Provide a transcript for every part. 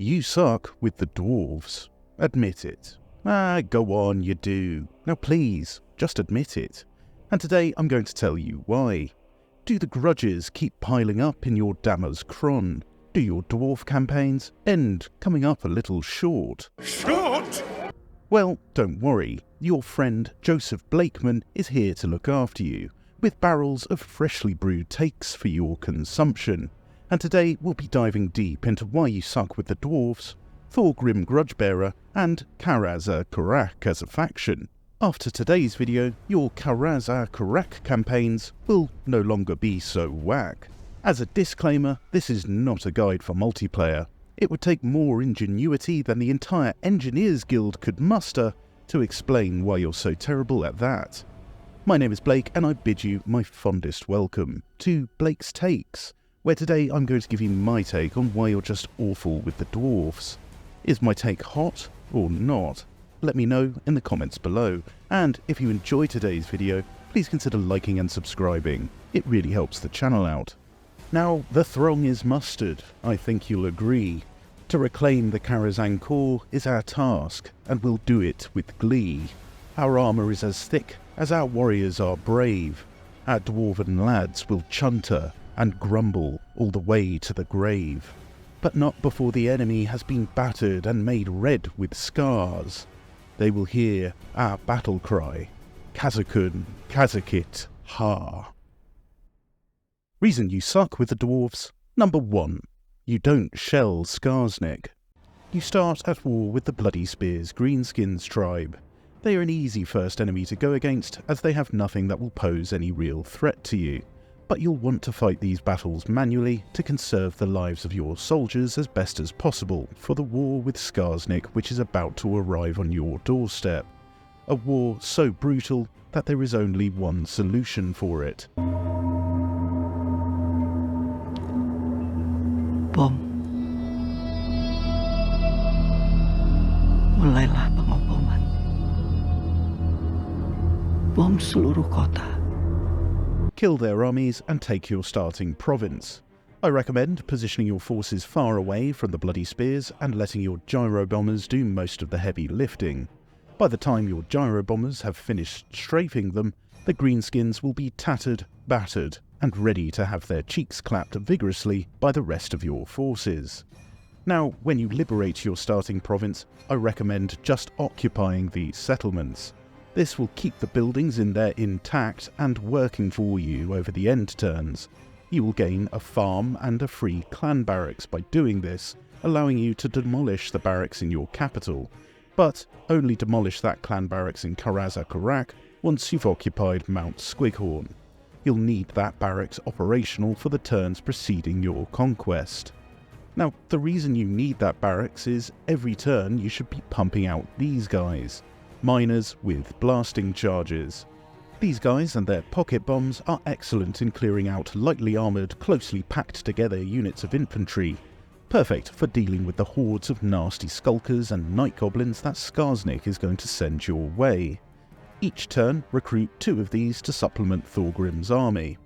You suck with the Dwarfs. Admit it. Go on, you do. Now please, just admit it. And today I'm going to tell you why. Do the grudges keep piling up in your Dammaz Kron? Do your dwarf campaigns end coming up a little short? Short? Well, don't worry. Your friend Joseph Blakeman is here to look after you, with barrels of freshly brewed takes for your consumption. And today we'll be diving deep into why you suck with the Dwarfs, Thorgrim Grudgebearer, and Karaz Ankor as a faction. After today's video, your Karaz Ankor campaigns will no longer be so whack. As a disclaimer, this is not a guide for multiplayer. It would take more ingenuity than the entire Engineers Guild could muster to explain why you're so terrible at that. My name is Blake, and I bid you my fondest welcome to Blake's Takes, where today I'm going to give you my take on why you're just awful with the Dwarfs. Is my take hot or not? Let me know in the comments below, and if you enjoy today's video, please consider liking and subscribing. It really helps the channel out. Now, the throng is mustered, I think you'll agree. To reclaim the Karaz Ankor is our task, and we'll do it with glee. Our armour is as thick as our warriors are brave. Our dwarven lads will chunter and grumble all the way to the grave. But not before the enemy has been battered and made red with scars. They will hear our battle cry, Kazakun, Kazakit, ha. Reason you suck with the Dwarfs. Number 1. You don't shell Skarsnik. You start at war with the Bloody Spear's Greenskins tribe. They are an easy first enemy to go against, as they have nothing that will pose any real threat to you. But you'll want to fight these battles manually to conserve the lives of your soldiers as best as possible for the war with Skarsnik, which is about to arrive on your doorstep. A war so brutal that there is only one solution for it. Bom. Mulailah pengoboman. Bom seluruh kota. Kill their armies and take your starting province. I recommend positioning your forces far away from the Bloody Spears and letting your Gyrobombers do most of the heavy lifting. By the time your Gyrobombers have finished strafing them, the Greenskins will be tattered, battered, and ready to have their cheeks clapped vigorously by the rest of your forces. Now, when you liberate your starting province, I recommend just occupying these settlements. This will keep the buildings in there intact and working for you over the end turns. You will gain a farm and a free clan barracks by doing this, allowing you to demolish the barracks in your capital, but only demolish that clan barracks in Karaz Ankor once you've occupied Mount Squighorn. You'll need that barracks operational for the turns preceding your conquest. Now, the reason you need that barracks is every turn you should be pumping out these guys. Miners with blasting charges. These guys and their pocket bombs are excellent in clearing out lightly armoured, closely packed together units of infantry. Perfect for dealing with the hordes of nasty skulkers and night goblins that Skarsnik is going to send your way. Each turn, recruit 2 of these to supplement Thorgrim's army.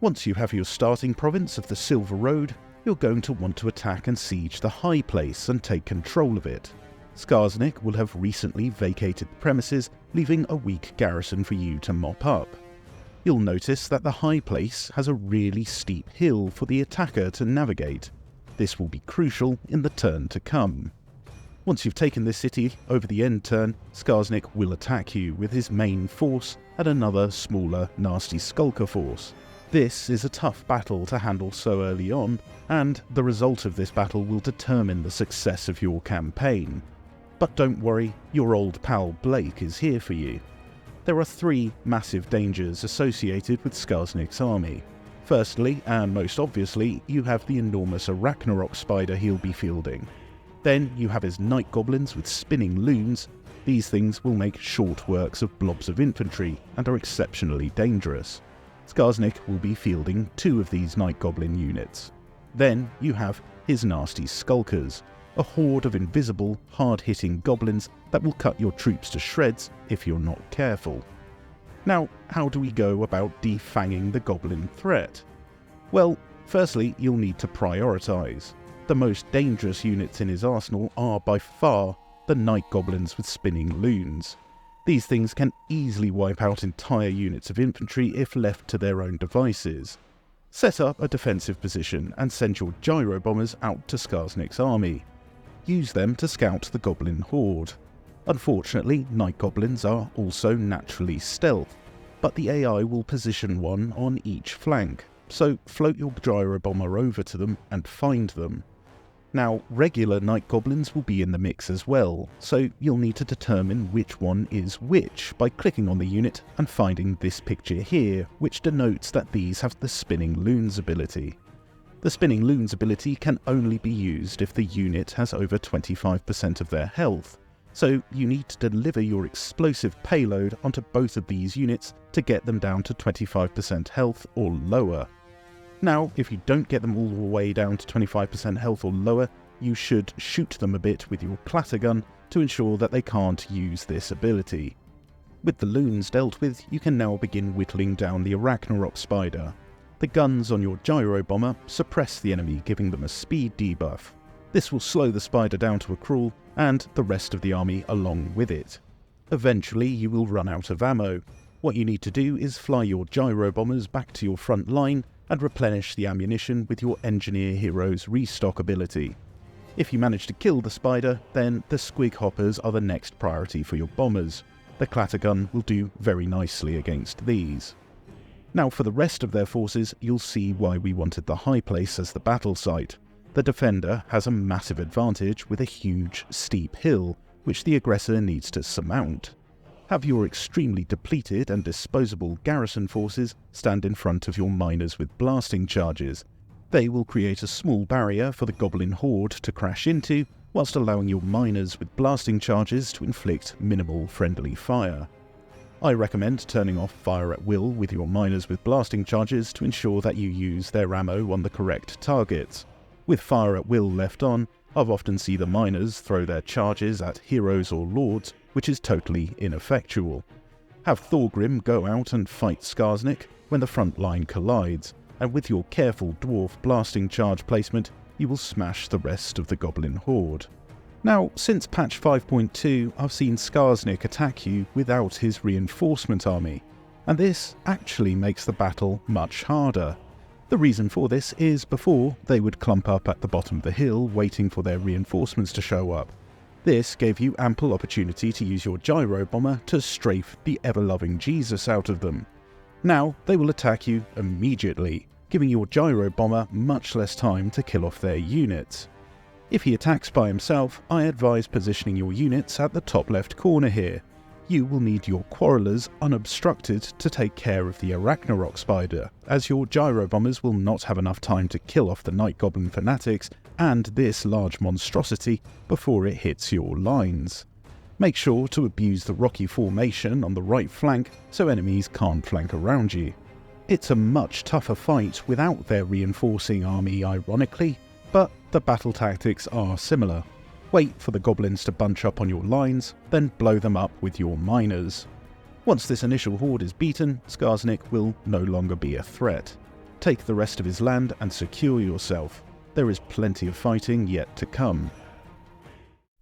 Once you have your starting province of the Silver Road, you're going to want to attack and siege the High Place and take control of it. Skarsnik will have recently vacated the premises, leaving a weak garrison for you to mop up. You'll notice that the High Place has a really steep hill for the attacker to navigate. This will be crucial in the turn to come. Once you've taken this city over the end turn, Skarsnik will attack you with his main force and another smaller, nasty skulker force. This is a tough battle to handle so early on, and the result of this battle will determine the success of your campaign. But don't worry, your old pal Blake is here for you. There are 3 massive dangers associated with Skarsnik's army. Firstly, and most obviously, you have the enormous Arachnarok spider he'll be fielding. Then you have his night goblins with spinning loons. These things will make short works of blobs of infantry and are exceptionally dangerous. Skarsnik will be fielding 2 of these night goblin units. Then you have his nasty skulkers, a horde of invisible, hard-hitting goblins that will cut your troops to shreds if you're not careful. Now, how do we go about defanging the goblin threat? Well, firstly, you'll need to prioritise. the most dangerous units in his arsenal are by far the Night Goblins with spinning loons. These things can easily wipe out entire units of infantry if left to their own devices. Set up a defensive position and send your Gyrobombers out to Skarsnik's army. Use them to scout the Goblin horde. Unfortunately, Night Goblins are also naturally stealth, but the AI will position one on each flank, so float your Gyrobomber over to them and find them. Now, regular Night Goblins will be in the mix as well, so you'll need to determine which one is which by clicking on the unit and finding this picture here, which denotes that these have the Spinning Loons ability. The Spinning Loons ability can only be used if the unit has over 25% of their health, so you need to deliver your explosive payload onto both of these units to get them down to 25% health or lower. Now, if you don't get them all the way down to 25% health or lower, you should shoot them a bit with your clatter gun to ensure that they can't use this ability. With the loons dealt with, you can now begin whittling down the Arachnarok spider. The guns on your Gyrobomber suppress the enemy, giving them a speed debuff. This will slow the spider down to a crawl, and the rest of the army along with it. Eventually, you will run out of ammo. What you need to do is fly your Gyrobombers back to your front line and replenish the ammunition with your Engineer Hero's restock ability. If you manage to kill the spider, then the Squig Hoppers are the next priority for your bombers. The Clattergun will do very nicely against these. Now for the rest of their forces, you'll see why we wanted the High Place as the battle site. The defender has a massive advantage with a huge, steep hill, which the aggressor needs to surmount. Have your extremely depleted and disposable garrison forces stand in front of your miners with blasting charges. They will create a small barrier for the Goblin horde to crash into, whilst allowing your miners with blasting charges to inflict minimal friendly fire. I recommend turning off fire at will with your miners with blasting charges to ensure that you use their ammo on the correct targets. With fire at will left on, I've often seen the miners throw their charges at heroes or lords, which is totally ineffectual. Have Thorgrim go out and fight Skarsnik when the front line collides, and with your careful dwarf blasting charge placement, you will smash the rest of the Goblin horde. Now, since patch 5.2, I've seen Skarsnik attack you without his reinforcement army, and this actually makes the battle much harder. The reason for this is before they would clump up at the bottom of the hill waiting for their reinforcements to show up. This gave you ample opportunity to use your Gyrobomber to strafe the ever-loving Jesus out of them. Now they will attack you immediately, giving your Gyrobomber much less time to kill off their units. If he attacks by himself, I advise positioning your units at the top left corner here. You will need your Quarrelers unobstructed to take care of the Arachnarok spider, as your Gyrobombers will not have enough time to kill off the Night Goblin fanatics and this large monstrosity before it hits your lines. Make sure to abuse the rocky formation on the right flank so enemies can't flank around you. It's a much tougher fight without their reinforcing army ironically, but the battle tactics are similar. Wait for the goblins to bunch up on your lines, then blow them up with your miners. Once this initial horde is beaten, Skarsnik will no longer be a threat. Take the rest of his land and secure yourself. There is plenty of fighting yet to come.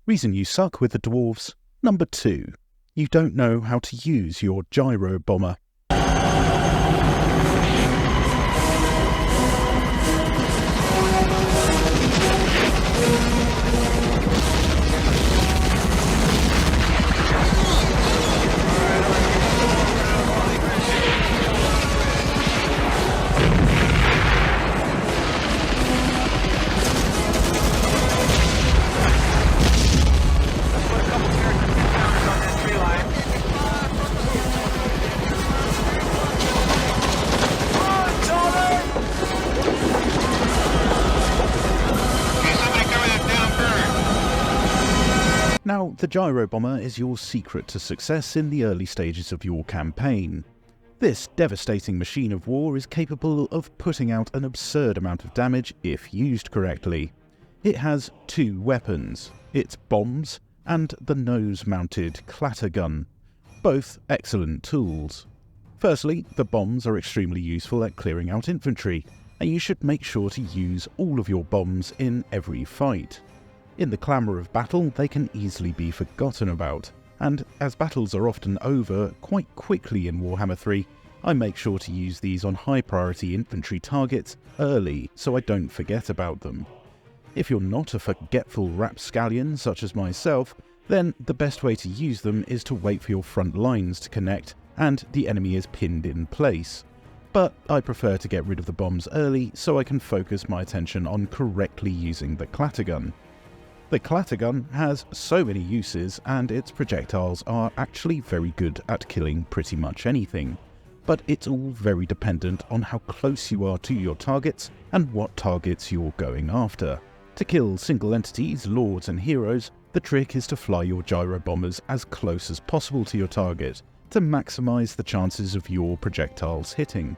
Reason you suck with the dwarves. Number 2. You don't know how to use your Gyrobomber. Now, the Gyrobomber is your secret to success in the early stages of your campaign. This devastating machine of war is capable of putting out an absurd amount of damage if used correctly. It has 2 weapons, its bombs and the nose-mounted clattergun, both excellent tools. Firstly, the bombs are extremely useful at clearing out infantry. and you should make sure to use all of your bombs in every fight. In the clamour of battle, they can easily be forgotten about, and as battles are often over quite quickly in Warhammer 3, I make sure to use these on high priority infantry targets early so I don't forget about them. If you're not a forgetful rapscallion such as myself, then the best way to use them is to wait for your front lines to connect and the enemy is pinned in place. But I prefer to get rid of the bombs early so I can focus my attention on correctly using the clattergun. The clattergun has so many uses and its projectiles are actually very good at killing pretty much anything, but it's all very dependent on how close you are to your targets and what targets you're going after. To kill single entities, lords and heroes, the trick is to fly your gyrobombers as close as possible to your target to maximise the chances of your projectiles hitting.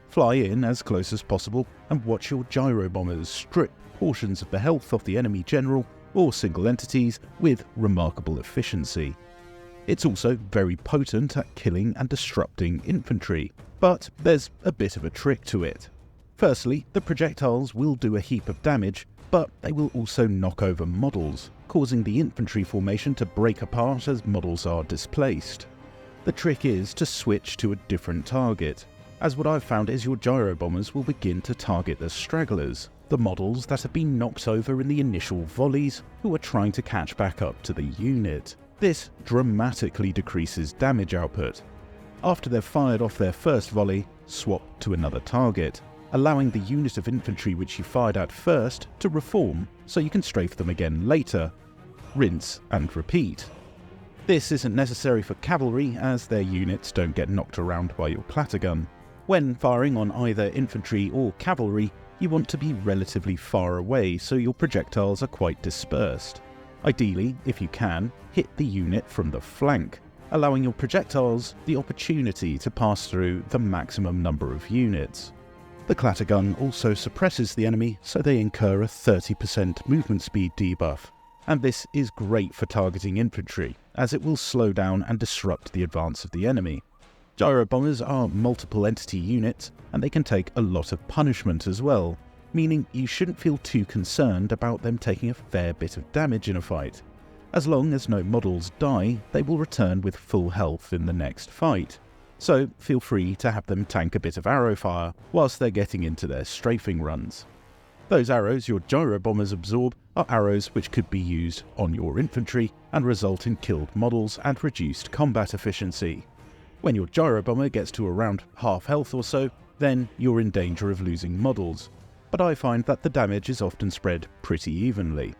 Fly in as close as possible and watch your gyrobombers strip portions of the health of the enemy general or single entities with remarkable efficiency. It's also very potent at killing and disrupting infantry, but there's a bit of a trick to it. Firstly, the projectiles will do a heap of damage, but they will also knock over models, causing the infantry formation to break apart as models are displaced. The trick is to switch to a different target, as what I've found is your gyrobombers will begin to target the stragglers, the models that have been knocked over in the initial volleys who are trying to catch back up to the unit. This dramatically decreases damage output. After they've fired off their first volley, swap to another target, allowing the unit of infantry which you fired at first to reform so you can strafe them again later. Rinse and repeat. This isn't necessary for cavalry as their units don't get knocked around by your clattergun. When firing on either infantry or cavalry, you want to be relatively far away so your projectiles are quite dispersed. Ideally, if you can, hit the unit from the flank, allowing your projectiles the opportunity to pass through the maximum number of units. The clattergun also suppresses the enemy so they incur a 30% movement speed debuff, and this is great for targeting infantry as it will slow down and disrupt the advance of the enemy. Gyrobombers are multiple entity units and they can take a lot of punishment as well, meaning you shouldn't feel too concerned about them taking a fair bit of damage in a fight. As long as no models die, they will return with full health in the next fight, so feel free to have them tank a bit of arrow fire whilst they're getting into their strafing runs. Those arrows your gyrobombers absorb are arrows which could be used on your infantry and result in killed models and reduced combat efficiency. When your gyrobomber gets to around half health or so, then you're in danger of losing models, but I find that the damage is often spread pretty evenly.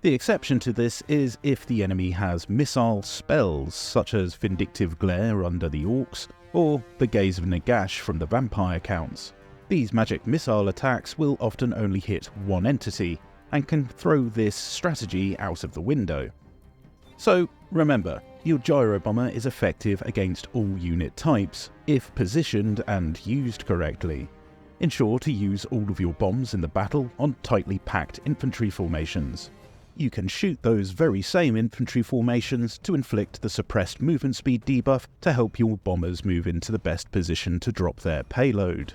The exception to this is if the enemy has missile spells such as Vindictive Glare under the Orcs or the Gaze of Nagash from the Vampire counts. These magic missile attacks will often only hit one entity and can throw this strategy out of the window. So remember, your gyrobomber is effective against all unit types if positioned and used correctly. Ensure to use all of your bombs in the battle on tightly packed infantry formations. You can shoot those very same infantry formations to inflict the suppressed movement speed debuff to help your bombers move into the best position to drop their payload.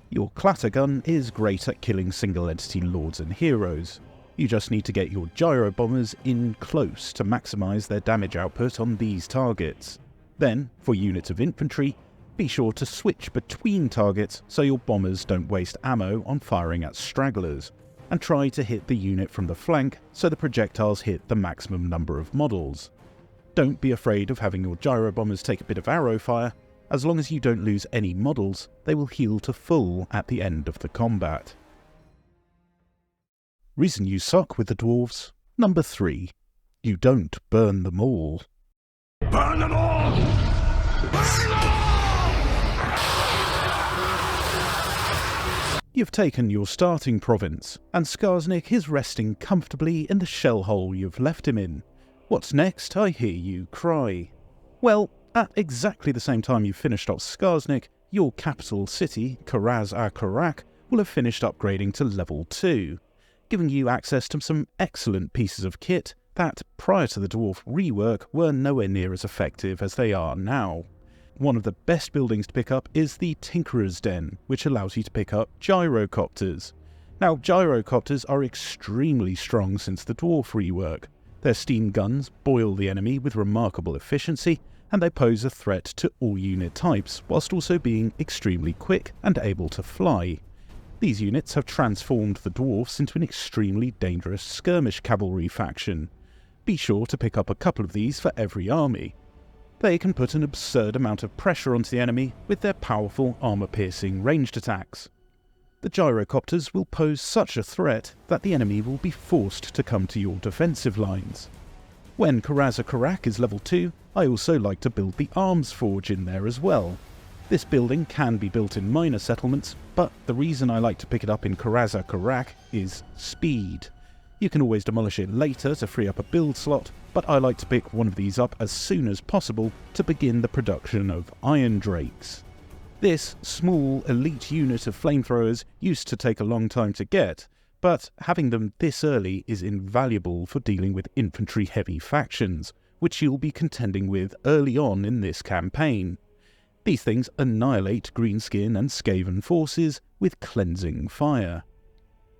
Your clattergun is great at killing single entity lords and heroes. You just need to get your gyrobombers in close to maximise their damage output on these targets. Then, for units of infantry, be sure to switch between targets so your bombers don't waste ammo on firing at stragglers, and try to hit the unit from the flank so the projectiles hit the maximum number of models. Don't be afraid of having your gyrobombers take a bit of arrow fire. As long as you don't lose any models, they will heal to full at the end of the combat. Reason you suck with the dwarves. Number 3. You don't burn them all. Burn them all! Burn them all! You've taken your starting province, and Skarsnik is resting comfortably in the shell hole you've left him in. What's next, I hear you cry. Well, at exactly the same time you've finished off Skarsnik, your capital city, Karaz Ankor, will have finished upgrading to level 2, giving you access to some excellent pieces of kit that, prior to the dwarf rework, were nowhere near as effective as they are now. one of the best buildings to pick up is the Tinkerer's Den, which allows you to pick up gyrocopters. Now, gyrocopters are extremely strong since the Dwarf rework. Their steam guns boil the enemy with remarkable efficiency, and they pose a threat to all unit types, whilst also being extremely quick and able to fly. These units have transformed the Dwarfs into an extremely dangerous skirmish cavalry faction. Be sure to pick up a couple of these for every army. They can put an absurd amount of pressure onto the enemy with their powerful armour-piercing ranged attacks. The gyrocopters will pose such a threat that the enemy will be forced to come to your defensive lines. When Karaz Ankor is level 2, I also like to build the arms forge in there as well. This building can be built in minor settlements, but the reason I like to pick it up in Karaz Ankor is speed. You can always demolish it later to free up a build slot, but I like to pick one of these up as soon as possible to begin the production of Iron Drakes. This small elite unit of flamethrowers used to take a long time to get, but having them this early is invaluable for dealing with infantry-heavy factions, which you'll be contending with early on in this campaign. These things annihilate greenskin and Skaven forces with cleansing fire.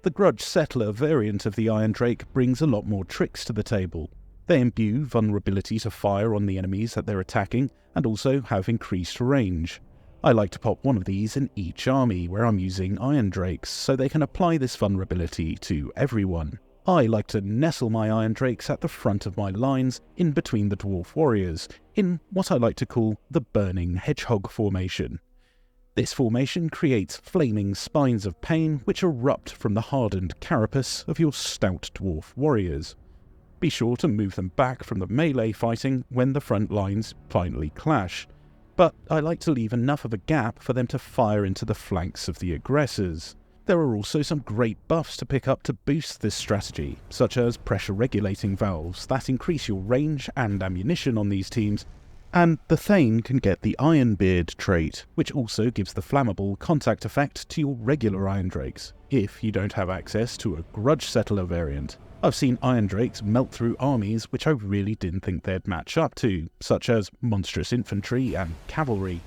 The Grudge Settler variant of the Iron Drake brings a lot more tricks to the table. They imbue vulnerability to fire on the enemies that they're attacking, and also have increased range. I like to pop one of these in each army where I'm using Iron Drakes, so they can apply this vulnerability to everyone. I like to nestle my Iron Drakes at the front of my lines, in between the Dwarf warriors, in what I like to call the Burning Hedgehog formation. This formation creates flaming spines of pain which erupt from the hardened carapace of your stout Dwarf warriors. Be sure to move them back from the melee fighting when the front lines finally clash, but I like to leave enough of a gap for them to fire into the flanks of the aggressors. There are also some great buffs to pick up to boost this strategy, such as pressure regulating valves that increase your range and ammunition on these teams, and the Thane can get the Ironbeard trait, which also gives the flammable contact effect to your regular Iron Drakes, if you don't have access to a Grudge Settler variant. I've seen Iron Drakes melt through armies which I really didn't think they'd match up to, such as monstrous infantry and cavalry.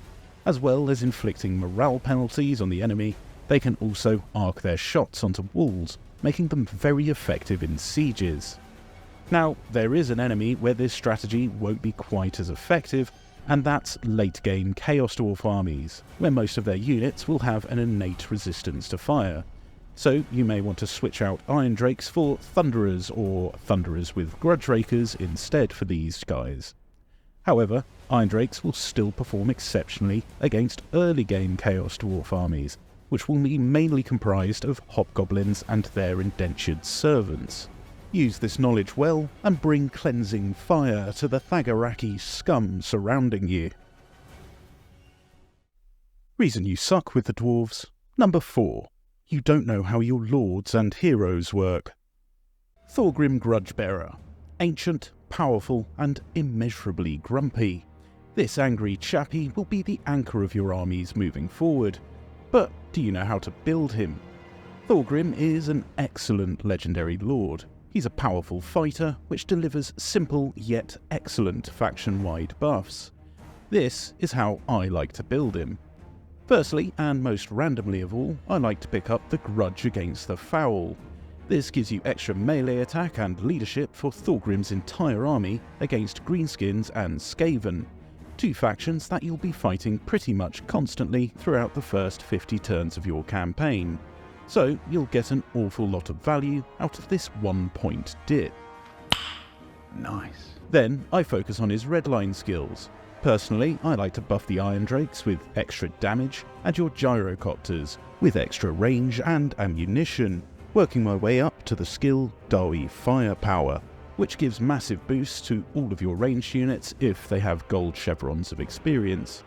As well as inflicting morale penalties on the enemy, they can also arc their shots onto walls, making them very effective in sieges. Now, there is an enemy where this strategy won't be quite as effective, and that's late-game Chaos Dwarf armies, where most of their units will have an innate resistance to fire. So you may want to switch out Iron Drakes for Thunderers or Thunderers with Grudge Rakers instead for these guys. However, Iron Drakes will still perform exceptionally against early-game Chaos Dwarf armies, which will be mainly comprised of Hobgoblins and their indentured servants. Use this knowledge well and bring cleansing fire to the Thagaraki scum surrounding you. Reason you suck with the Dwarves. Number 4. You don't know how your lords and heroes work. Thorgrim Grudgebearer. Ancient, powerful, and immeasurably grumpy. This angry chappie will be the anchor of your armies moving forward. But do you know how to build him? Thorgrim is an excellent legendary lord. He's a powerful fighter which delivers simple yet excellent faction-wide buffs. This is how I like to build him. Firstly, and most randomly of all, I like to pick up the Grudge Against the Foul. This gives you extra melee attack and leadership for Thorgrim's entire army against Greenskins and Skaven, two factions that you'll be fighting pretty much constantly throughout the first 50 turns of your campaign. So you'll get an awful lot of value out of this 1 point dip. Nice. Then I focus on his redline skills. Personally, I like to buff the Iron Drakes with extra damage and your Gyrocopters with extra range and ammunition, working my way up to the skill Dawi Firepower, which gives massive boosts to all of your ranged units if they have gold chevrons of experience.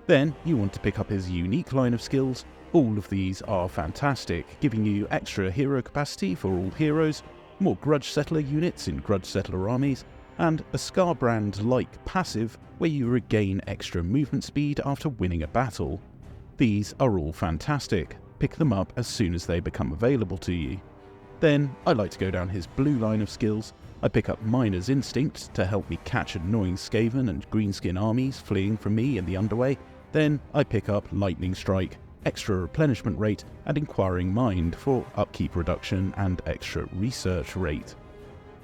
Then you want to pick up his unique line of skills. All of these are fantastic, giving you extra hero capacity for all heroes, more Grudge Settler units in Grudge Settler armies, and a Scarbrand-like passive where you regain extra movement speed after winning a battle. These are all fantastic. Pick them up as soon as they become available to you. Then I like to go down his blue line of skills, I pick up Miner's Instinct to help me catch annoying Skaven and greenskin armies fleeing from me in the underway. Then I pick up Lightning Strike, extra replenishment rate, and Inquiring Mind for upkeep reduction and extra research rate.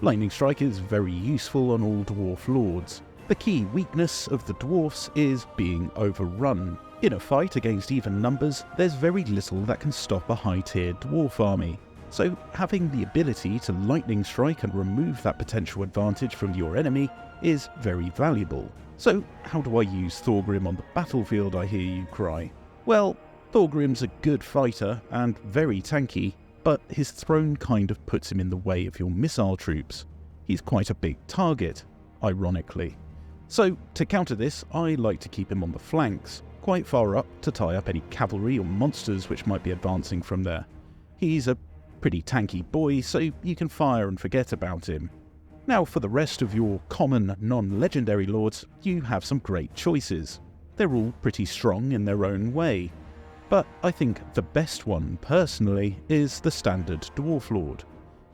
Lightning Strike is very useful on all Dwarf Lords. The key weakness of the Dwarfs is being overrun. In a fight against even numbers, there's very little that can stop a high-tier Dwarf army. So having the ability to Lightning Strike and remove that potential advantage from your enemy is very valuable. So how do I use Thorgrim on the battlefield, I hear you cry? Well, Thorgrim's a good fighter and very tanky, but his throne kind of puts him in the way of your missile troops. He's quite a big target, ironically. So to counter this, I like to keep him on the flanks, quite far up to tie up any cavalry or monsters which might be advancing from there. He's a pretty tanky boy, so you can fire and forget about him. Now for the rest of your common, non-legendary lords, you have some great choices. They're all pretty strong in their own way. But I think the best one, personally, is the standard Dwarf Lord.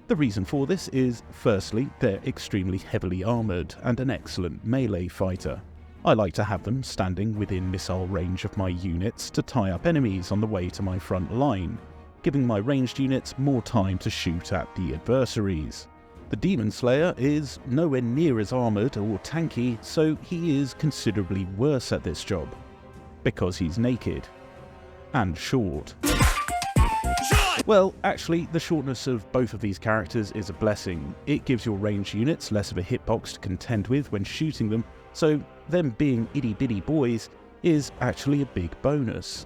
The reason for this is, firstly, they're extremely heavily armoured and an excellent melee fighter. I like to have them standing within missile range of my units to tie up enemies on the way to my front line, giving my ranged units more time to shoot at the adversaries. The Demon Slayer is nowhere near as armoured or tanky, so he is considerably worse at this job, because he's naked. And short. Well, actually, the shortness of both of these characters is a blessing. It gives your ranged units less of a hitbox to contend with when shooting them, so them being itty-bitty boys is actually a big bonus.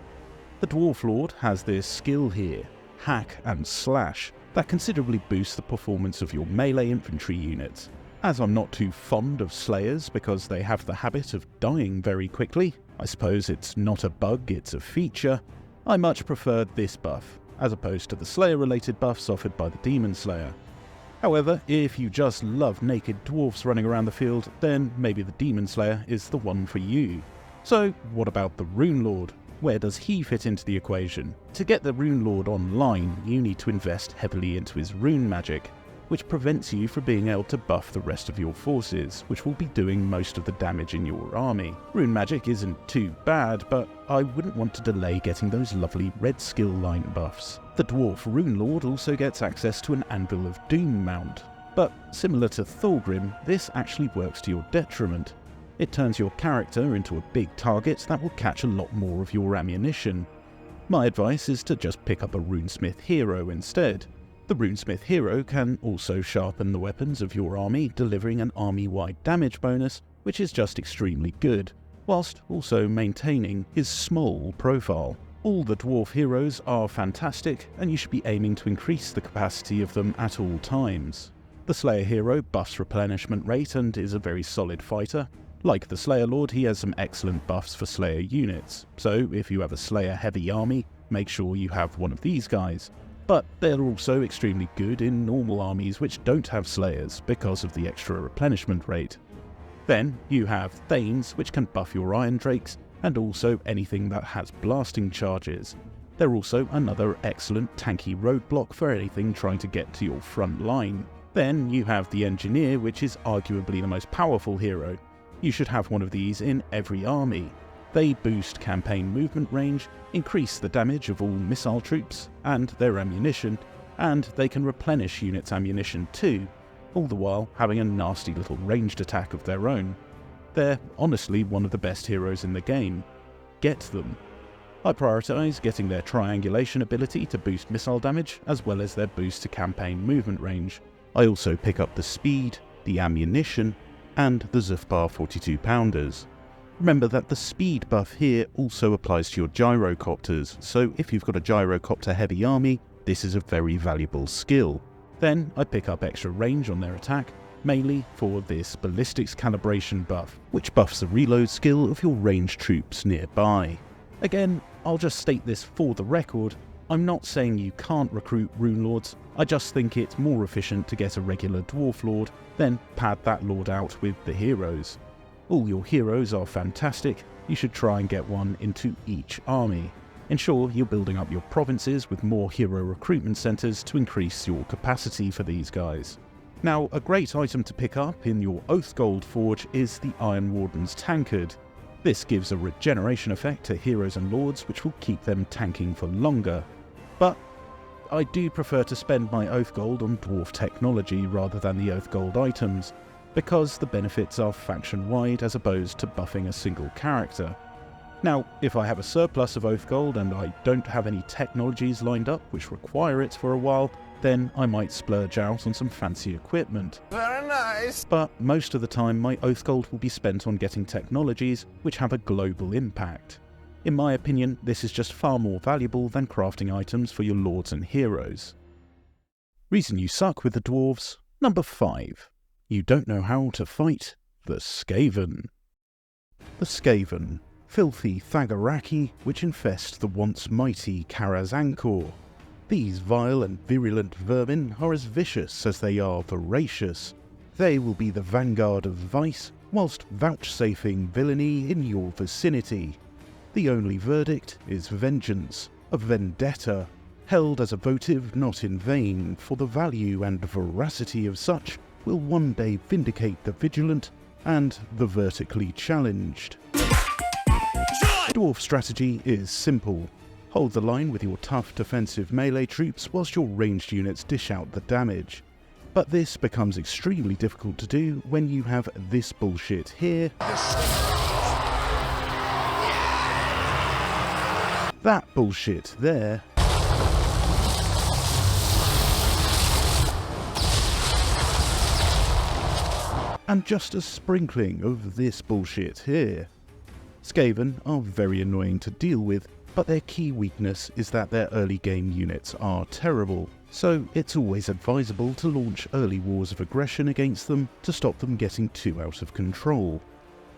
The Dwarf Lord has this skill here, Hack and Slash, that considerably boosts the performance of your melee infantry units. As I'm not too fond of Slayers because they have the habit of dying very quickly, I suppose it's not a bug, it's a feature, I much prefer this buff, as opposed to the Slayer-related buffs offered by the Demon Slayer. However, if you just love naked dwarfs running around the field, then maybe the Demon Slayer is the one for you. So what about the Rune Lord? Where does he fit into the equation? To get the Rune Lord online, you need to invest heavily into his rune magic, which prevents you from being able to buff the rest of your forces, which will be doing most of the damage in your army. Rune magic isn't too bad, but I wouldn't want to delay getting those lovely red skill line buffs. The Dwarf Rune Lord also gets access to an Anvil of Doom mount, but similar to Thorgrim, this actually works to your detriment. It turns your character into a big target that will catch a lot more of your ammunition. My advice is to just pick up a Runesmith hero instead. The Runesmith hero can also sharpen the weapons of your army, delivering an army-wide damage bonus, which is just extremely good, whilst also maintaining his small profile. All the dwarf heroes are fantastic, and you should be aiming to increase the capacity of them at all times. The Slayer hero buffs replenishment rate and is a very solid fighter. Like the Slayer Lord, he has some excellent buffs for Slayer units, so if you have a Slayer heavy army, make sure you have one of these guys. But they're also extremely good in normal armies which don't have Slayers because of the extra replenishment rate. Then you have Thanes, which can buff your Iron Drakes, and also anything that has blasting charges. They're also another excellent tanky roadblock for anything trying to get to your front line. Then you have the Engineer, which is arguably the most powerful hero. You should have one of these in every army. They boost campaign movement range, increase the damage of all missile troops and their ammunition, and they can replenish units' ammunition too, all the while having a nasty little ranged attack of their own. They're honestly one of the best heroes in the game. Get them. I prioritise getting their triangulation ability to boost missile damage, as well as their boost to campaign movement range. I also pick up the speed, the ammunition, and the Zufbar 42 pounders. Remember that the speed buff here also applies to your gyrocopters, so if you've got a gyrocopter heavy army, this is a very valuable skill. Then I pick up extra range on their attack, mainly for this ballistics calibration buff, which buffs the reload skill of your ranged troops nearby. Again, I'll just state this for the record, I'm not saying you can't recruit Rune Lords, I just think it's more efficient to get a regular Dwarf Lord, then pad that Lord out with the heroes. All your heroes are fantastic, you should try and get one into each army. Ensure you're building up your provinces with more hero recruitment centres to increase your capacity for these guys. Now, a great item to pick up in your Oathgold Forge is the Iron Warden's Tankard. This gives a regeneration effect to heroes and lords which will keep them tanking for longer. But I do prefer to spend my Oathgold on Dwarf technology rather than the Oathgold items, because the benefits are faction-wide as opposed to buffing a single character. Now, if I have a surplus of Oathgold and I don't have any technologies lined up which require it for a while, then I might splurge out on some fancy equipment. Very nice. But most of the time my Oathgold will be spent on getting technologies which have a global impact. In my opinion, this is just far more valuable than crafting items for your lords and heroes. Reason you suck with the Dwarves. Number 5. You don't know how to fight the Skaven. The Skaven, filthy Thagaraki which infest the once mighty Karaz Ankor. These vile and virulent vermin are as vicious as they are voracious. They will be the vanguard of vice, whilst vouchsafing villainy in your vicinity. The only verdict is vengeance, a vendetta, held as a votive not in vain, for the value and veracity of such will one day vindicate the vigilant and the vertically challenged. Dwarf strategy is simple. Hold the line with your tough defensive melee troops whilst your ranged units dish out the damage. But this becomes extremely difficult to do when you have this bullshit here, that bullshit there, and just a sprinkling of this bullshit here. Skaven are very annoying to deal with, but their key weakness is that their early game units are terrible, so it's always advisable to launch early wars of aggression against them to stop them getting too out of control.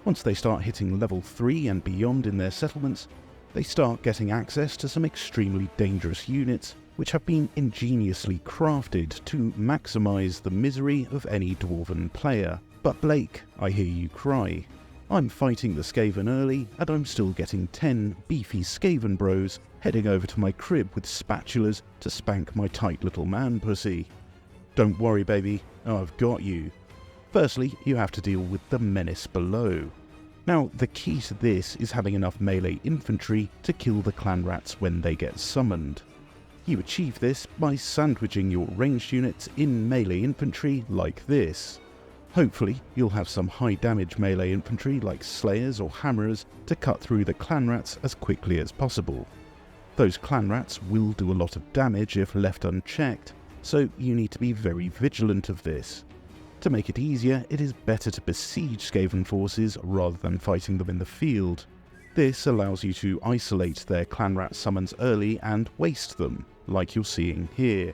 Once they start hitting level 3 and beyond in their settlements, they start getting access to some extremely dangerous units which have been ingeniously crafted to maximise the misery of any Dwarven player. But Blake, I hear you cry. I'm fighting the Skaven early, and I'm still getting 10 beefy Skaven bros heading over to my crib with spatulas to spank my tight little man pussy. Don't worry baby, I've got you. Firstly, you have to deal with the menace below. Now, the key to this is having enough melee infantry to kill the clan rats when they get summoned. You achieve this by sandwiching your ranged units in melee infantry like this. Hopefully, you'll have some high damage melee infantry like slayers or hammerers to cut through the clan rats as quickly as possible. Those clan rats will do a lot of damage if left unchecked, so you need to be very vigilant of this. To make it easier, it is better to besiege Skaven forces rather than fighting them in the field. This allows you to isolate their clan rat summons early and waste them, like you're seeing here.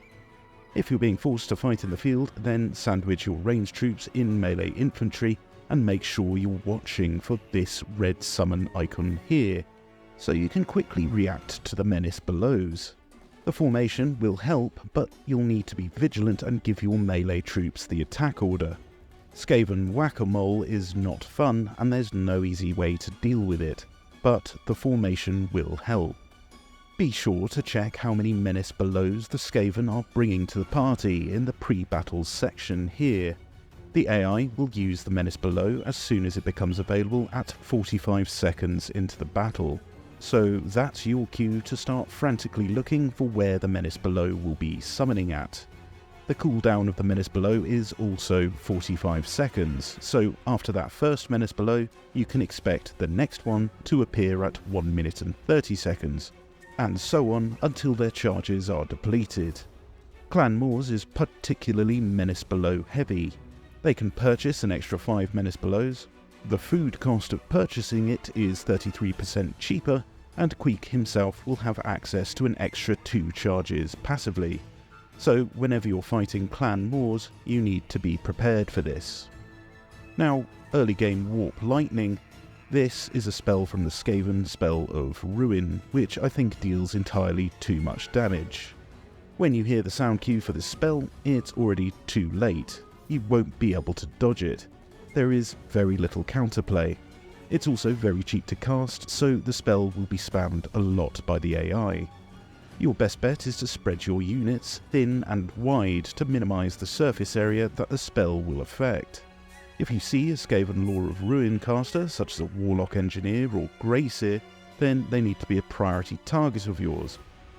If you're being forced to fight in the field, then sandwich your ranged troops in melee infantry and make sure you're watching for this red summon icon here, so you can quickly react to the menace belows. The formation will help, but you'll need to be vigilant and give your melee troops the attack order. Skaven whack-a-mole is not fun and there's no easy way to deal with it, but the formation will help. Be sure to check how many menace belows the Skaven are bringing to the party in the pre-battles section here. The AI will use the menace below as soon as it becomes available at 45 seconds into the battle, so that's your cue to start frantically looking for where the menace below will be summoning at. The cooldown of the menace below is also 45 seconds, so after that first menace below, you can expect the next one to appear at 1 minute and 30 seconds. And so on until their charges are depleted. Clan Moors is particularly menace below heavy. They can purchase an extra 5 menace belows. The food cost of purchasing it is 33% cheaper, and Queek himself will have access to an extra 2 charges passively. So whenever you're fighting Clan Moors, you need to be prepared for this. Now, early game Warp Lightning. This is a spell from the Skaven spell of Ruin, which I think deals entirely too much damage. When you hear the sound cue for this spell, it's already too late. You won't be able to dodge it. There is very little counterplay. It's also very cheap to cast, so the spell will be spammed a lot by the AI. Your best bet is to spread your units thin and wide to minimise the surface area that the spell will affect. If you see a Skaven Lore of Ruin caster, such as a Warlock Engineer or Greyseer, then they need to be a priority target of yours.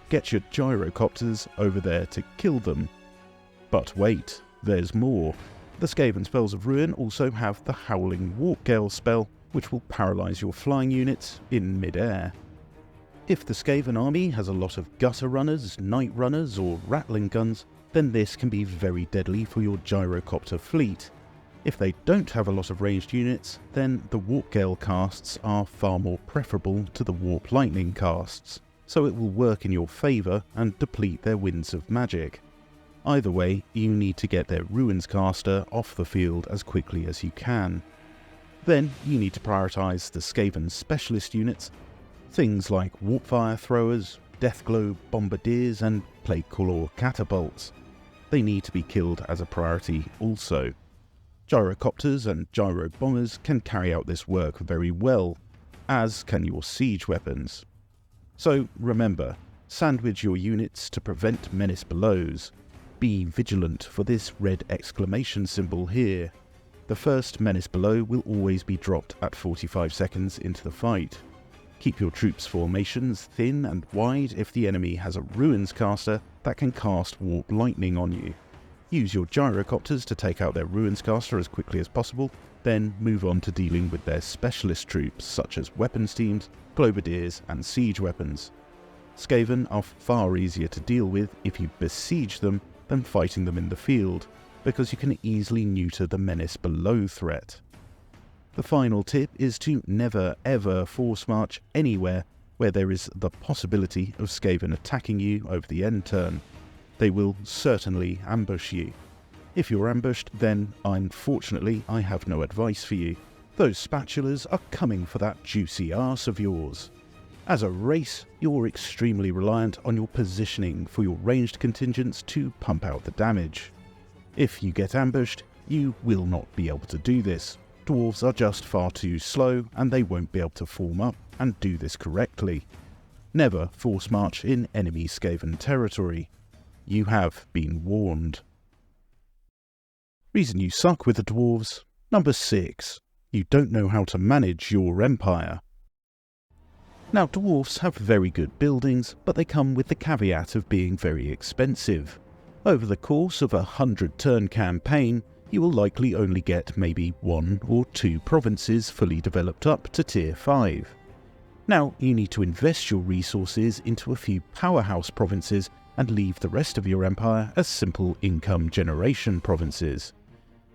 Get your Gyrocopters over there to kill them. But wait, there's more. The Skaven Spells of Ruin also have the Howling Warpgale spell, which will paralyse your flying units in mid-air. If the Skaven army has a lot of gutter runners, night runners or rattling guns, then this can be very deadly for your Gyrocopter fleet. If they don't have a lot of ranged units, then the Warpgale casts are far more preferable to the Warp Lightning casts, so it will work in your favour and deplete their winds of magic. Either way, you need to get their Ruins caster off the field as quickly as you can. Then you need to prioritise the Skaven specialist units, things like Warpfire throwers, Deathglow bombardiers and Plague Claw catapults. They need to be killed as a priority also. Gyrocopters and Gyrobombers can carry out this work very well, as can your siege weapons. So remember, sandwich your units to prevent menace blows. Be vigilant for this red exclamation symbol here. The first menace blow will always be dropped at 45 seconds into the fight. Keep your troops' formations thin and wide if the enemy has a Ruins caster that can cast Warp Lightning on you. Use your Gyrocopters to take out their Ruins caster as quickly as possible, then move on to dealing with their specialist troops such as weapons teams, Globadiers and siege weapons. Skaven are far easier to deal with if you besiege them than fighting them in the field, because you can easily neuter the menace below threat. The final tip is to never ever force march anywhere where there is the possibility of Skaven attacking you over the end turn. They will certainly ambush you. If you're ambushed, then unfortunately I have no advice for you. Those spatulas are coming for that juicy arse of yours. As a race, you're extremely reliant on your positioning for your ranged contingents to pump out the damage. If you get ambushed, you will not be able to do this. Dwarves are just far too slow and they won't be able to form up and do this correctly. Never force march in enemy Skaven territory. You have been warned. Reason you suck with the Dwarves. Number 6. You don't know how to manage your empire. Now, Dwarfs have very good buildings, but they come with the caveat of being very expensive. Over the course of a 100-turn campaign, you will likely only get maybe 1 or 2 provinces fully developed up to Tier 5. Now, you need to invest your resources into a few powerhouse provinces and leave the rest of your empire as simple income generation provinces.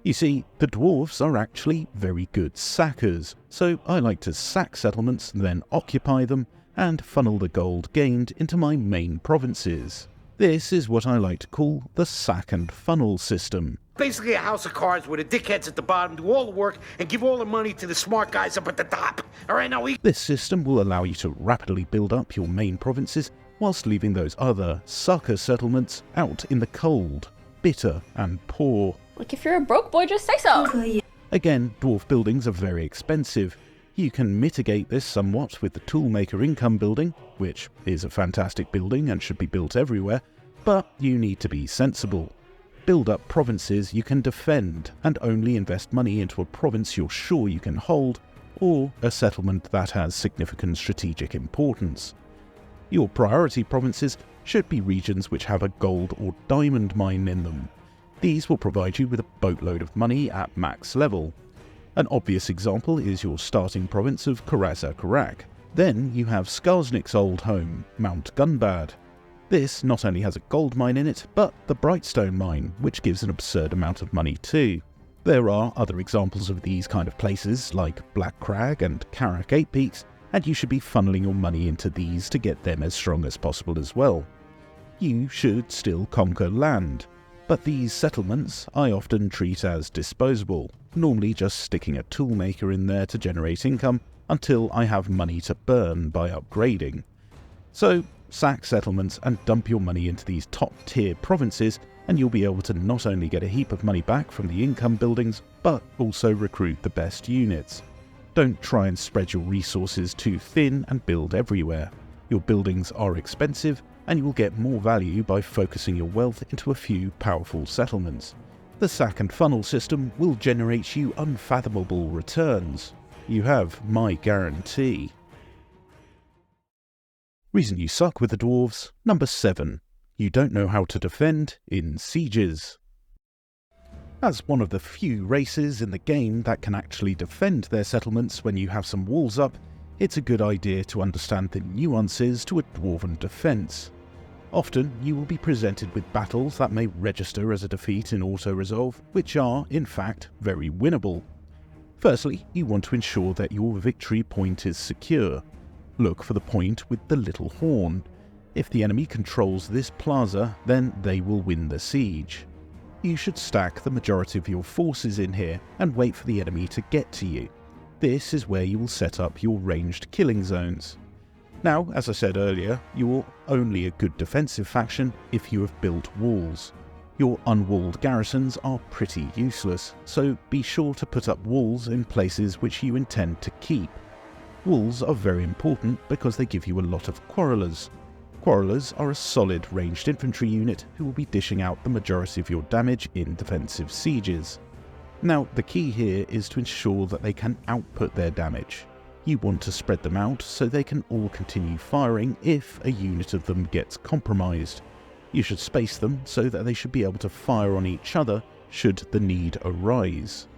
You see, the Dwarfs are actually very good sackers, so I like to sack settlements, then occupy them, and funnel the gold gained into my main provinces. This is what I like to call the sack and funnel system. Basically a house of cards where the dickheads at the bottom do all the work and give all the money to the smart guys up at the top. Alright, now This system will allow you to rapidly build up your main provinces whilst leaving those other sucker settlements out in the cold, bitter and poor. Like, if you're a broke boy, just say so. Again, dwarf buildings are very expensive. You can mitigate this somewhat with the Toolmaker Income Building, which is a fantastic building and should be built everywhere, but you need to be sensible. Build up provinces you can defend, and only invest money into a province you're sure you can hold, or a settlement that has significant strategic importance. Your priority provinces should be regions which have a gold or diamond mine in them. These will provide you with a boatload of money at max level. An obvious example is your starting province of Karaz Ankor. Then you have Skarsnik's old home, Mount Gunbad. This not only has a gold mine in it, but the Brightstone mine, which gives an absurd amount of money too. There are other examples of these kind of places, like Black Crag and Karak 8 Peaks, and you should be funneling your money into these to get them as strong as possible as well. You should still conquer land, but these settlements I often treat as disposable, normally just sticking a toolmaker in there to generate income until I have money to burn by upgrading. So sack settlements and dump your money into these top tier provinces, and you'll be able to not only get a heap of money back from the income buildings, but also recruit the best units. Don't try and spread your resources too thin and build everywhere. Your buildings are expensive, and you will get more value by focusing your wealth into a few powerful settlements. The sack and funnel system will generate you unfathomable returns. You have my guarantee. Reason you suck with the Dwarves, number 7. You don't know how to defend in sieges. As one of the few races in the game that can actually defend their settlements when you have some walls up, it's a good idea to understand the nuances to a dwarven defence. Often you will be presented with battles that may register as a defeat in auto-resolve, which are, in fact, very winnable. Firstly, you want to ensure that your victory point is secure. Look for the point with the little horn. If the enemy controls this plaza, then they will win the siege. You should stack the majority of your forces in here and wait for the enemy to get to you. This is where you will set up your ranged killing zones. Now, as I said earlier, you're only a good defensive faction if you have built walls. Your unwalled garrisons are pretty useless, so be sure to put up walls in places which you intend to keep. Walls are very important because they give you a lot of quarrelers. Quarrelers are a solid ranged infantry unit who will be dishing out the majority of your damage in defensive sieges. Now, the key here is to ensure that they can output their damage. You want to spread them out so they can all continue firing if a unit of them gets compromised. You should space them so that they should be able to fire on each other should the need arise.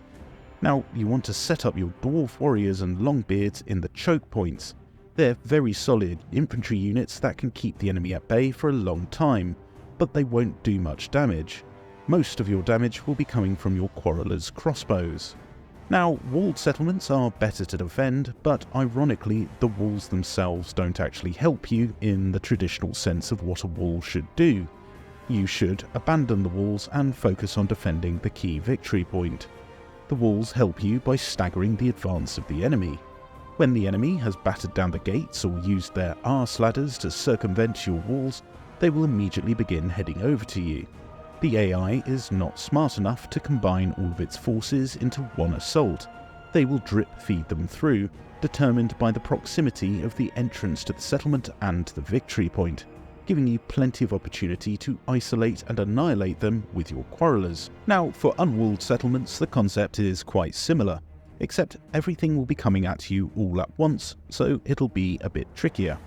Now, you want to set up your dwarf warriors and longbeards in the choke points. They're very solid infantry units that can keep the enemy at bay for a long time, but they won't do much damage. Most of your damage will be coming from your quarrelers' crossbows. Now, walled settlements are better to defend, but ironically, the walls themselves don't actually help you in the traditional sense of what a wall should do. You should abandon the walls and focus on defending the key victory point. The walls help you by staggering the advance of the enemy. When the enemy has battered down the gates or used their arse ladders to circumvent your walls, they will immediately begin heading over to you. The AI is not smart enough to combine all of its forces into one assault. They will drip feed them through, determined by the proximity of the entrance to the settlement and the victory point, giving you plenty of opportunity to isolate and annihilate them with your quarrelers. Now, for unwalled settlements, the concept is quite similar, except everything will be coming at you all at once, so it'll be a bit trickier.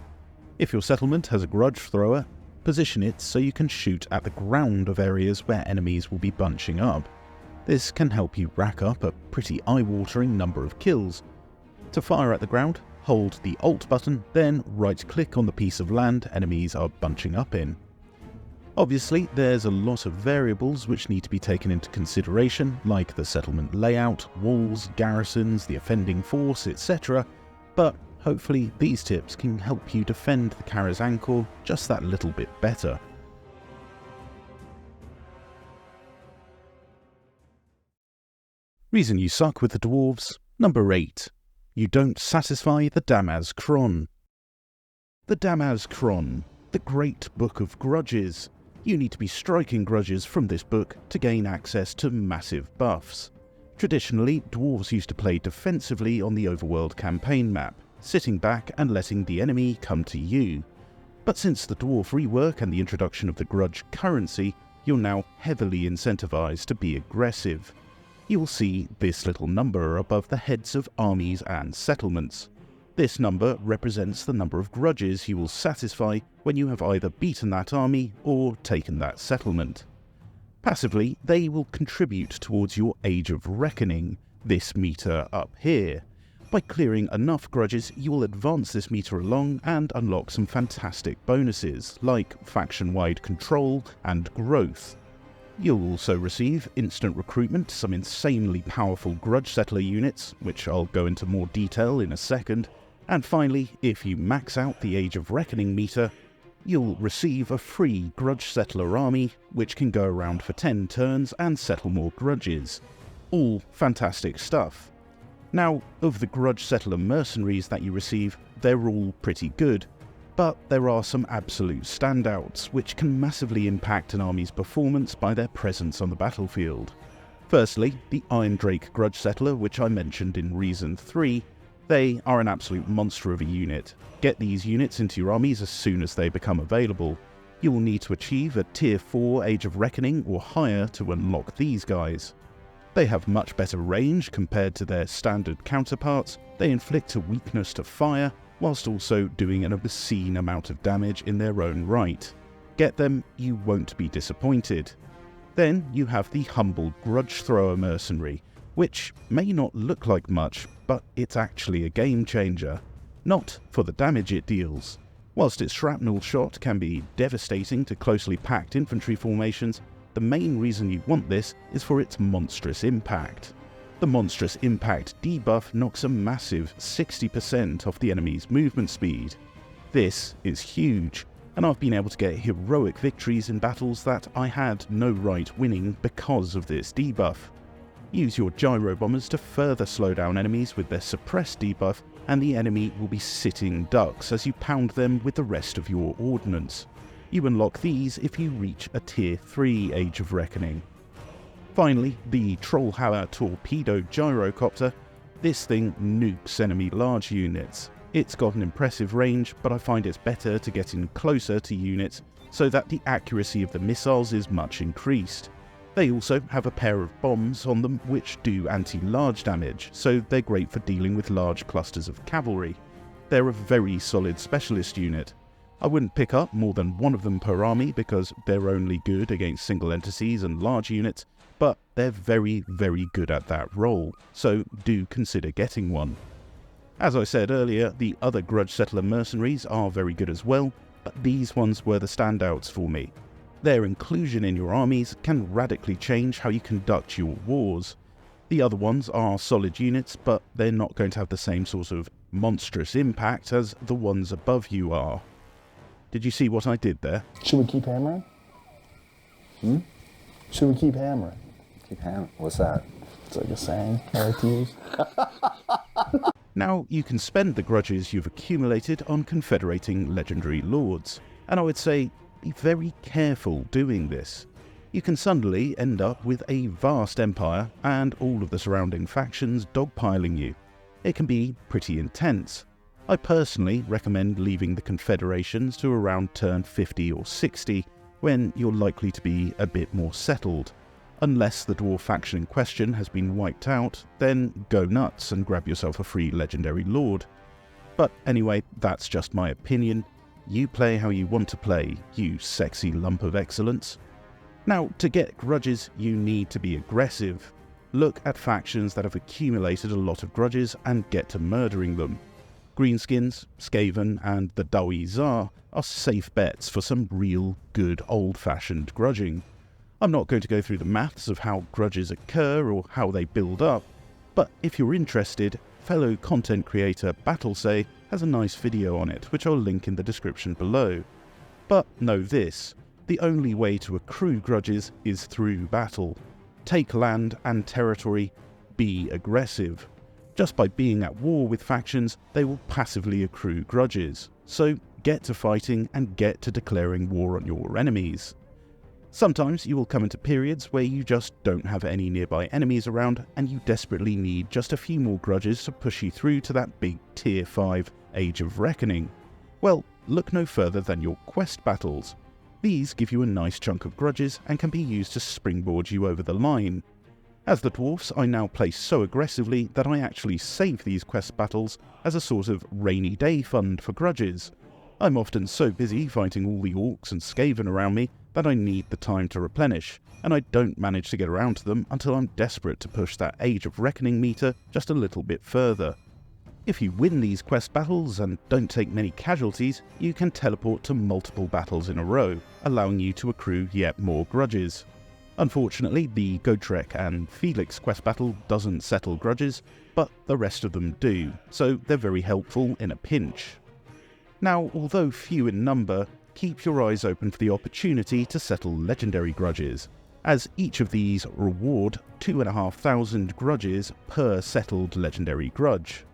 If your settlement has a grudge thrower, position it so you can shoot at the ground of areas where enemies will be bunching up. This can help you rack up a pretty eye-watering number of kills. To fire at the ground, hold the Alt button, then right-click on the piece of land enemies are bunching up in. Obviously, there's a lot of variables which need to be taken into consideration, like the settlement layout, walls, garrisons, the offending force, etc., but hopefully these tips can help you defend the Karaz Ankor just that little bit better. Reason you suck with the Dwarves, number 8. You don't satisfy the Dammaz Kron. The Dammaz Kron, the Great Book of Grudges. You need to be striking grudges from this book to gain access to massive buffs. Traditionally, dwarves used to play defensively on the overworld campaign map, sitting back and letting the enemy come to you. But since the dwarf rework and the introduction of the grudge currency, you're now heavily incentivized to be aggressive. You will see this little number above the heads of armies and settlements. This number represents the number of grudges you will satisfy when you have either beaten that army or taken that settlement. Passively, they will contribute towards your Age of Reckoning, this meter up here. By clearing enough grudges, you will advance this meter along and unlock some fantastic bonuses, like faction-wide control and growth. You'll also receive instant recruitment, some insanely powerful grudge settler units, which I'll go into more detail in a second, and finally, if you max out the Age of Reckoning meter, you'll receive a free grudge settler army, which can go around for 10 turns and settle more grudges. All fantastic stuff. Now, of the grudge settler mercenaries that you receive, they're all pretty good, but there are some absolute standouts, which can massively impact an army's performance by their presence on the battlefield. Firstly, the Iron Drake grudge settler, which I mentioned in Reason 3, they are an absolute monster of a unit. Get these units into your armies as soon as they become available. You will need to achieve a Tier 4 Age of Reckoning or higher to unlock these guys. They have much better range compared to their standard counterparts, they inflict a weakness to fire, whilst also doing an obscene amount of damage in their own right. Get them, you won't be disappointed. Then you have the humble Grudge Thrower Mercenary, which may not look like much, but it's actually a game changer. Not for the damage it deals. Whilst its shrapnel shot can be devastating to closely packed infantry formations, the main reason you want this is for its monstrous impact. The monstrous impact debuff knocks a massive 60% off the enemy's movement speed. This is huge, and I've been able to get heroic victories in battles that I had no right winning because of this debuff. Use your Gyrobombers to further slow down enemies with their suppressed debuff, and the enemy will be sitting ducks as you pound them with the rest of your ordnance. You unlock these if you reach a Tier 3 Age of Reckoning. Finally, the Trollhauer Torpedo Gyrocopter. This thing nukes enemy large units. It's got an impressive range, but I find it's better to get in closer to units so that the accuracy of the missiles is much increased. They also have a pair of bombs on them which do anti-large damage, so they're great for dealing with large clusters of cavalry. They're a very solid specialist unit. I wouldn't pick up more than one of them per army because they're only good against single entities and large units, but they're very, very good at that role, so do consider getting one. As I said earlier, the other Grudge Settler mercenaries are very good as well, but these ones were the standouts for me. Their inclusion in your armies can radically change how you conduct your wars. The other ones are solid units, but they're not going to have the same sort of monstrous impact as the ones above you are. Did you see what I did there? Should we keep hammering? Should we keep hammering? Keep hammering? What's that? It's like a saying I like to use. Now you can spend the grudges you've accumulated on confederating legendary lords, and I would say be very careful doing this. You can suddenly end up with a vast empire and all of the surrounding factions dogpiling you. It can be pretty intense. I personally recommend leaving the confederations to around turn 50 or 60 when you're likely to be a bit more settled. Unless the dwarf faction in question has been wiped out, then go nuts and grab yourself a free legendary lord. But anyway, that's just my opinion. You play how you want to play, you sexy lump of excellence. Now, to get grudges, you need to be aggressive. Look at factions that have accumulated a lot of grudges and get to murdering them. Greenskins, Skaven, and the Dwarfs are safe bets for some real good old-fashioned grudging. I'm not going to go through the maths of how grudges occur or how they build up, but if you're interested, fellow content creator Battlesay has a nice video on it, which I'll link in the description below. But know this, the only way to accrue grudges is through battle. Take land and territory, be aggressive. Just by being at war with factions, they will passively accrue grudges. So get to fighting and get to declaring war on your enemies. Sometimes you will come into periods where you just don't have any nearby enemies around and you desperately need just a few more grudges to push you through to that big Tier 5 Age of Reckoning. Well, look no further than your quest battles. These give you a nice chunk of grudges and can be used to springboard you over the line. As the Dwarfs, I now play so aggressively that I actually save these quest battles as a sort of rainy day fund for grudges. I'm often so busy fighting all the orcs and Skaven around me that I need the time to replenish, and I don't manage to get around to them until I'm desperate to push that Age of Reckoning meter just a little bit further. If you win these quest battles and don't take many casualties, you can teleport to multiple battles in a row, allowing you to accrue yet more grudges. Unfortunately, the Gotrek and Felix quest battle doesn't settle grudges, but the rest of them do, so they're very helpful in a pinch. Now, although few in number, keep your eyes open for the opportunity to settle legendary grudges, as each of these reward 2,500 grudges per settled legendary grudge.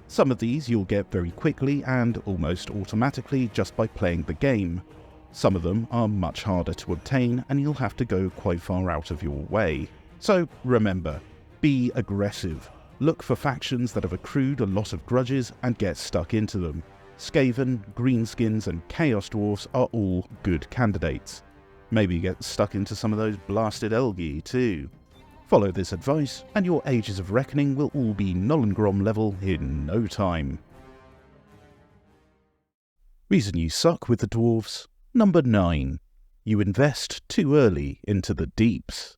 Some of these you'll get very quickly and almost automatically just by playing the game. Some of them are much harder to obtain and you'll have to go quite far out of your way. So remember, be aggressive. Look for factions that have accrued a lot of grudges and get stuck into them. Skaven, Greenskins and Chaos Dwarfs are all good candidates. Maybe get stuck into some of those blasted Elgi too. Follow this advice and your Ages of Reckoning will all be Nollengrom level in no time. Reason you suck with the Dwarves. Number 9. You invest too early into the Deeps.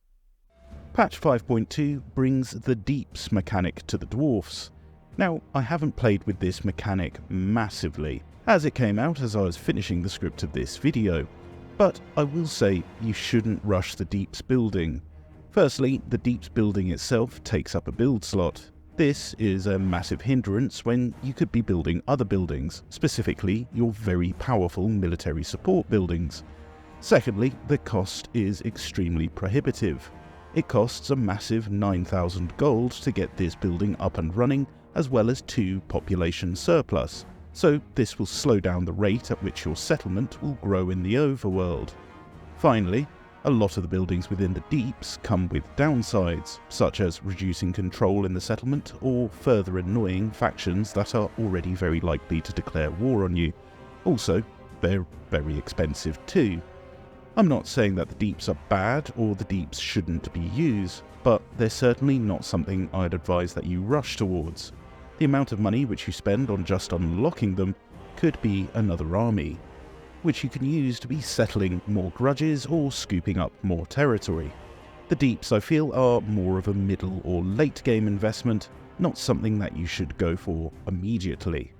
Patch 5.2 brings the Deeps mechanic to the Dwarfs. Now, I haven't played with this mechanic massively, as it came out as I was finishing the script of this video, but I will say you shouldn't rush the Deeps building. Firstly, the Deeps building itself takes up a build slot. This is a massive hindrance when you could be building other buildings, specifically your very powerful military support buildings. Secondly, the cost is extremely prohibitive. It costs a massive 9,000 gold to get this building up and running, as well as 2 population surplus, so this will slow down the rate at which your settlement will grow in the overworld. Finally, a lot of the buildings within the Deeps come with downsides, such as reducing control in the settlement or further annoying factions that are already very likely to declare war on you. Also, they're very expensive too. I'm not saying that the Deeps are bad or the Deeps shouldn't be used, but they're certainly not something I'd advise that you rush towards. The amount of money which you spend on just unlocking them could be another army, which you can use to be settling more grudges or scooping up more territory. The Deeps, I feel, are more of a middle or late game investment, not something that you should go for immediately.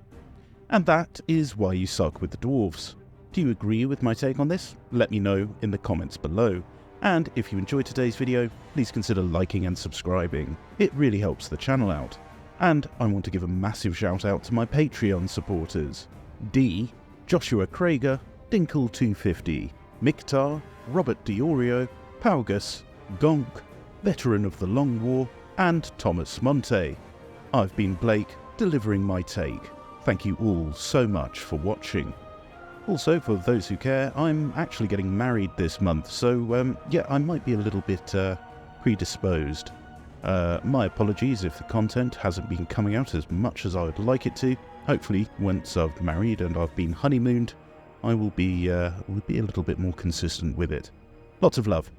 And that is why you suck with the Dwarves. Do you agree with my take on this? Let me know in the comments below. And if you enjoyed today's video, please consider liking and subscribing. It really helps the channel out. And I want to give a massive shout out to my Patreon supporters. D, Joshua Krager, Dinkle250, Miktar, Robert Diorio, Paugus, Gonk, Veteran of the Long War, and Thomas Monte. I've been Blake, delivering my take. Thank you all so much for watching. Also, for those who care, I'm actually getting married this month, so yeah, I might be a little bit predisposed. My apologies if the content hasn't been coming out as much as I would like it to. Hopefully, once I've married and I've been honeymooned, I will be a little bit more consistent with it. Lots of love.